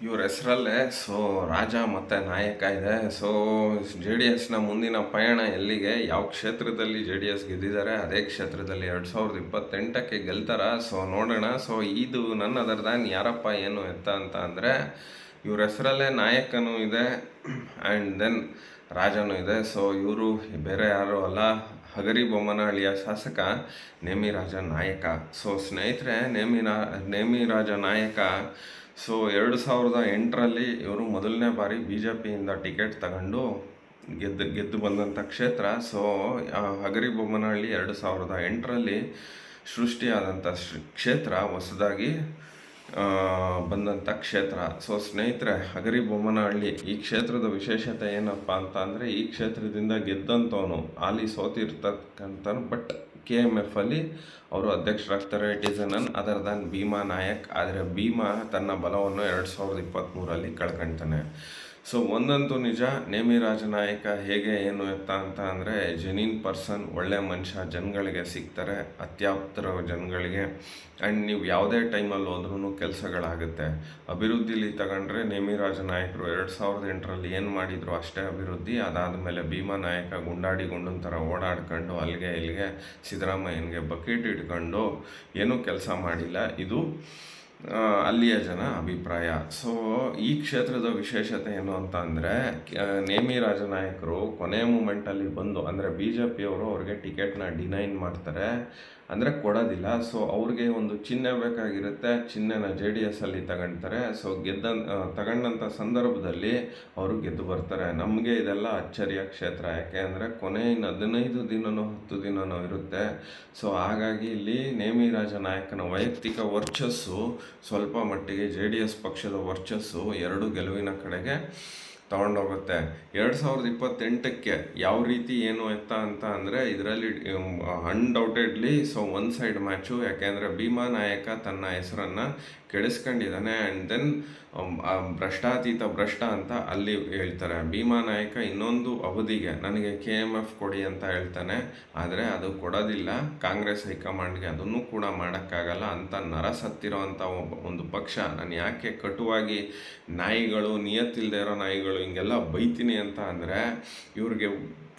ಇವ್ರ ಹೆಸರಲ್ಲೇ ರಾಜ ಮತ್ತು ನಾಯಕ ಇದೆ. ಜೆ ಡಿ ಎಸ್ನ ಮುಂದಿನ ಪಯಣ ಎಲ್ಲಿಗೆ, ಯಾವ ಕ್ಷೇತ್ರದಲ್ಲಿ ಜೆ ಡಿ ಎಸ್ ಗೆದ್ದಿದ್ದಾರೆ, ಅದೇ ಕ್ಷೇತ್ರದಲ್ಲಿ 2028ಕ್ಕೆ ಗೆಲ್ತಾರ. ನೋಡೋಣ. ಇದು ನನ್ನ ಅದರ್ದಾನ್ ಯಾರಪ್ಪ ಏನು ಎತ್ತ ಅಂತ ಅಂದರೆ, ಇವ್ರ ಹೆಸರಲ್ಲೇ ನಾಯಕನೂ ಇದೆ ಆ್ಯಂಡ್ ದೆನ್ ರಾಜನೂ ಇದೆ. ಇವರು ಬೇರೆ ಯಾರೂ ಅಲ್ಲ, ಹಗರಿ ಬೊಮ್ಮನಹಳ್ಳಿಯ ಶಾಸಕ ನೇಮಿ ರಾಜ ನಾಯಕ. ಸ್ನೇಹಿತರೆ, ನೇಮಿ ರಾಜ ನಾಯಕ 2008ರಲ್ಲಿ ಇವರು ಮೊದಲನೇ ಬಾರಿ ಬಿ ಜೆ ಪಿಯಿಂದ ಟಿಕೆಟ್ ತಗೊಂಡು ಗೆದ್ದು ಬಂದಂಥ ಕ್ಷೇತ್ರ. ಹಗರಿ ಬೊಮ್ಮನಹಳ್ಳಿ 2008ರಲ್ಲಿ ಸೃಷ್ಟಿಯಾದಂಥ ಕ್ಷೇತ್ರ, ಹೊಸದಾಗಿ ಬಂದಂಥ ಕ್ಷೇತ್ರ. ಸ್ನೇಹಿತರೆ, ಹಗರಿ ಬೊಮ್ಮನಹಳ್ಳಿ ಈ ಕ್ಷೇತ್ರದ ವಿಶೇಷತೆ ಏನಪ್ಪ ಅಂತ ಅಂದರೆ, ಈ ಕ್ಷೇತ್ರದಿಂದ ಗೆದ್ದಂಥವನು ಹಾಲಿ ಸೋತಿರ್ತಕ್ಕಂಥ ಬಟ್ KMF ಅಲ್ಲಿ ಅವರು ಅಧ್ಯಕ್ಷರಾಗ್ತಾರೆ. It is none other than Bhima Naik. ಆದರೆ ಭೀಮಾ ತನ್ನ ಬಲವನ್ನು 2023ರಲ್ಲಿ ಕಳ್ಕೊಳ್ತಾನೆ. ಒಂದಂತೂ ನಿಜ, ನೇಮಿ ರಾಜ ನಾಯಕ ಹೇಗೆ ಏನು ಎತ್ತ ಅಂತ ಅಂದರೆ, ಜೆನ್ಯೂನ್ ಪರ್ಸನ್, ಒಳ್ಳೆ ಮನುಷ್ಯ, ಜನಗಳಿಗೆ ಸಿಗ್ತಾರೆ, ಅತ್ಯಾಪ್ತರ ಜನಗಳಿಗೆ. ಆ್ಯಂಡ್ ನೀವು ಯಾವುದೇ ಟೈಮಲ್ಲಿ ಹೋದ್ರೂ ಕೆಲಸಗಳಾಗುತ್ತೆ. ಅಭಿವೃದ್ಧಿಲಿ ತಗೊಂಡ್ರೆ ನೇಮಿ ರಾಜ ನಾಯಕರು 2008ರಲ್ಲಿ ಏನು ಮಾಡಿದ್ರು ಅಷ್ಟೇ ಅಭಿವೃದ್ಧಿ. ಅದಾದಮೇಲೆ ಭೀಮಾ ನಾಯಕ ಗುಂಡಾಡಿ ಗುಂಡನ ಥರ ಓಡಾಡ್ಕೊಂಡು ಅಲ್ಲಿಗೆ ಇಲ್ಲಿಗೆ ಸಿದ್ದರಾಮಯ್ಯನಿಗೆ ಬಕೆಟ್ ಇಟ್ಕೊಂಡು ಏನೂ ಕೆಲಸ ಮಾಡಿಲ್ಲ. ಇದು ಅಲ್ಲಿಯ ಜನ ಅಭಿಪ್ರಾಯ. ಈ ಕ್ಷೇತ್ರದ ವಿಶೇಷತೆ ಏನು ಅಂತ ಅಂದರೆ, ನೇಮಿ ರಾಜನಾಯಕರು ಕೊನೆಯ ಮೂಮೆಂಟಲ್ಲಿ ಬಂದು, ಅಂದರೆ ಬಿ ಜೆ ಪಿಯವರು ಅವ್ರಿಗೆ ಟಿಕೆಟ್ನ ಡಿನೈನ್ ಮಾಡ್ತಾರೆ, ಅಂದರೆ ಕೊಡೋದಿಲ್ಲ. ಅವ್ರಿಗೆ ಒಂದು ಚಿಹ್ನೆ ಬೇಕಾಗಿರುತ್ತೆ, ಚಿಹ್ನೆನ JDS ಅಲ್ಲಿ ತಗೊಳ್ತಾರೆ. ತಗೊಂಡಂಥ ಸಂದರ್ಭದಲ್ಲಿ ಅವರು ಗೆದ್ದು ಬರ್ತಾರೆ. ನಮಗೆ ಇದೆಲ್ಲ ಅಚ್ಚರಿಯ ಕ್ಷೇತ್ರ. ಯಾಕೆ ಅಂದರೆ ಕೊನೆಯ 15 ದಿನನೋ 10 ದಿನನೋ ಇರುತ್ತೆ. ಹಾಗಾಗಿ ಇಲ್ಲಿ ನೇಮಿ ರಾಜ ನಾಯಕನ ವೈಯಕ್ತಿಕ ವರ್ಚಸ್ಸು ಸ್ವಲ್ಪ ಮಟ್ಟಿಗೆ JDS ಪಕ್ಷದ ವರ್ಚಸ್ಸು ಎರಡು ಗೆಲುವಿನ ಕಡೆಗೆ ತಗೊಂಡೋಗುತ್ತೆ. 2028ಕ್ಕೆ ಯಾವ ರೀತಿ ಏನು ಎತ್ತ ಅಂತ ಅಂದರೆ, ಇದರಲ್ಲಿ ಅನ್ಡೌಟೆಡ್ಲಿ ಒನ್ ಸೈಡ್ ಮ್ಯಾಚು. ಯಾಕೆಂದರೆ ಭೀಮಾ ನಾಯಕ ತನ್ನ ಹೆಸರನ್ನು ಕೆಡಿಸ್ಕೊಂಡಿದ್ದಾನೆ. ಆ್ಯಂಡ್ ದೆನ್ ಭ್ರಷ್ಟಾತೀತ ಭ್ರಷ್ಟ ಅಂತ ಅಲ್ಲಿ ಹೇಳ್ತಾರೆ. ಭೀಮಾ ನಾಯಕ ಇನ್ನೊಂದು ಅವಧಿಗೆ ನನಗೆ KMF ಕೊಡಿ ಅಂತ ಹೇಳ್ತಾನೆ, ಆದರೆ ಅದು ಕೊಡೋದಿಲ್ಲ. ಕಾಂಗ್ರೆಸ್ ಹೈಕಮಾಂಡ್ಗೆ ಅದನ್ನು ಕೂಡ ಮಾಡೋಕ್ಕಾಗಲ್ಲ. ಅಂತ ನರಸತ್ತಿರೋ ಅಂಥ ಒಂದು ಪಕ್ಷ. ನಾನು ಯಾಕೆ ಕಟುವಾಗಿ ನಾಯಿಗಳು, ನಿಯತ್ತಿಲ್ಲದೆ ಇರೋ ನಾಯಿಗಳು ಹಿಂಗೆಲ್ಲ ಬೈತೀನಿ ಅಂತ ಅಂದರೆ, ಇವ್ರಿಗೆ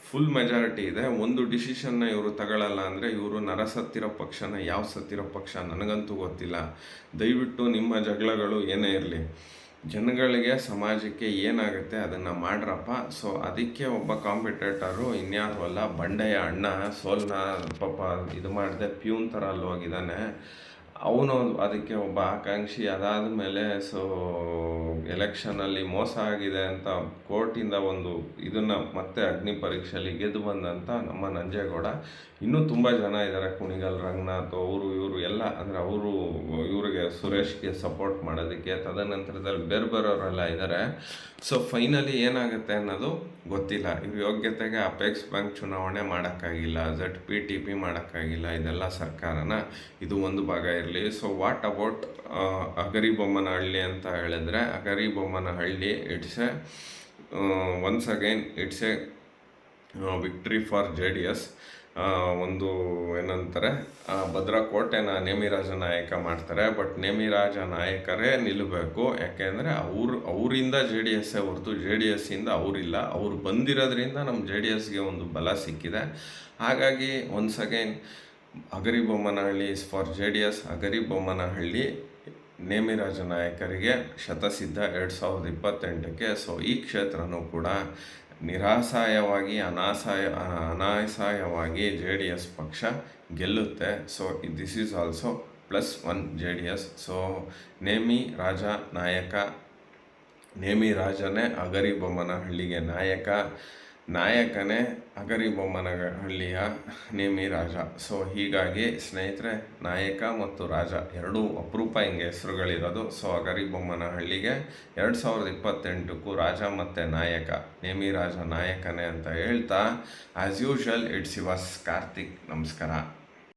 ಫುಲ್ ಮೆಜಾರಿಟಿ ಇದೆ. ಒಂದು ಡಿಸಿಷನ್ನ ಇವರು ತಗೊಳ್ಳಲ್ಲ ಅಂದರೆ, ಇವರು ನರಸತ್ತಿರೋ ಪಕ್ಷನ ಯಾವ ಸತ್ತಿರೋ ಪಕ್ಷ ನನಗಂತೂ ಗೊತ್ತಿಲ್ಲ. ದಯವಿಟ್ಟು ನಿಮ್ಮ ಜಗಳಗಳು ಏನೇ ಇರಲಿ, ಜನಗಳಿಗೆ ಸಮಾಜಕ್ಕೆ ಏನಾಗುತ್ತೆ ಅದನ್ನು ಮಾಡ್ರಪ್ಪ. ಅದಕ್ಕೆ ಒಬ್ಬ ಕಾಂಪಿಟೇಟರು ಇನ್ಯಾರು ಅಲ್ಲ, ಬಂಡೆಯ ಅಣ್ಣ ಸೋಲ್ನ ಪಾಪ ಇದು ಮಾಡಿದೆ ಪ್ಯೂನ್ ಥರ ಅಲ್ಲಿ ಹೋಗಿದ್ದಾನೆ ಅವನು. ಅದಕ್ಕೆ ಒಬ್ಬ ಆಕಾಂಕ್ಷಿ. ಅದಾದ ಮೇಲೆ ಎಲೆಕ್ಷನಲ್ಲಿ ಮೋಸ ಆಗಿದೆ ಅಂತ ಕೋರ್ಟಿಂದ ಒಂದು ಇದನ್ನು ಮತ್ತೆ ಅಗ್ನಿ ಪರೀಕ್ಷೆಯಲ್ಲಿ ಗೆದ್ದು ಬಂದಂಥ ನಮ್ಮ ನಂಜೇಗೌಡ. ಇನ್ನೂ ತುಂಬ ಜನ ಇದ್ದಾರೆ, ಕುಣಿಗಲ್ ರಂಗನಾಥ್, ಅವರು ಇವರು ಎಲ್ಲ. ಅಂದರೆ ಅವರು ಇವರಿಗೆ ಸುರೇಶ್ಗೆ ಸಪೋರ್ಟ್ ಮಾಡೋದಕ್ಕೆ. ತದನಂತರದಲ್ಲಿ ಬೇರೆಯವರೆಲ್ಲ ಇದ್ದಾರೆ. ಫೈನಲಿ ಏನಾಗುತ್ತೆ ಅನ್ನೋದು ಗೊತ್ತಿಲ್ಲ. ಇವ್ರ ಯೋಗ್ಯತೆಗೆ ಅಪೆಕ್ಸ್ ಬ್ಯಾಂಕ್ ಚುನಾವಣೆ ಮಾಡೋಕ್ಕಾಗಿಲ್ಲ, ZPTP ಮಾಡೋಕ್ಕಾಗಿಲ್ಲ. ಇದೆಲ್ಲ ಸರ್ಕಾರನ. ಇದು ಒಂದು ಭಾಗ ಇರಲಿ. ವಾಟ್ ಅಬೌಟ್ ಹಗರಿ ಬೊಮ್ಮನಹಳ್ಳಿ ಅಂತ ಹೇಳಿದ್ರೆ, Hagari Bommanahalli once again it's A victory for JDS. ಒಂದು ಏನಂತಾರೆ, ಭದ್ರಕೋಟೆನ ನೇಮಿ ರಾಜ ನಾಯಕ ಮಾಡ್ತಾರೆ. ಬಟ್ ನೇಮಿ ರಾಜ ನಾಯಕರೇ ನಿಲ್ಲಬೇಕು. ಯಾಕೆಂದರೆ ಅವರಿಂದ JDS ಹೊರತು JDSಯಿಂದ ಅವರಿಲ್ಲ. ಅವರು ಬಂದಿರೋದ್ರಿಂದ ನಮ್ಮ JDSಗೆ ಒಂದು ಬಲ ಸಿಕ್ಕಿದೆ. ಹಾಗಾಗಿ once again Hagari Bommanahalli is for JDS. Hagari Bommanahalli Nemi Raja ನಾಯಕರಿಗೆ ಶತಸಿದ್ಧ 2028ಕ್ಕೆ. ಈ ಕ್ಷೇತ್ರನೂ ಕೂಡ ನಿರಾಸಾಯವಾಗಿ ಅನಾಯಾಸವಾಗಿ JDS ಪಕ್ಷ ಗೆಲ್ಲುತ್ತೆ. This is also +1 JDS. Nemi Raja Nayak, Nemi ರಾಜನೇ ಹಗರಿ ಬೊಮ್ಮನಹಳ್ಳಿಗೆ ನಾಯಕನೇ ಹಗರಿ ಬೊಮ್ಮನಹಳ್ಳಿಯ ನೇಮಿ ರಾಜ. ಹೀಗಾಗಿ ಸ್ನೇಹಿತರೆ, ನಾಯಕ ಮತ್ತು ರಾಜ ಎರಡೂ ಅಪರೂಪ ಹಿಂಗೆ ಹೆಸರುಗಳಿರೋದು. ಹಗರಿ ಬೊಮ್ಮನಹಳ್ಳಿಗೆ 2028ಕ್ಕೂ ರಾಜ ಮತ್ತು ನಾಯಕ ನೇಮಿ ರಾಜ ನಾಯಕನೇ ಅಂತ ಹೇಳ್ತಾ, as usual it's yours Karthik. ನಮಸ್ಕಾರ.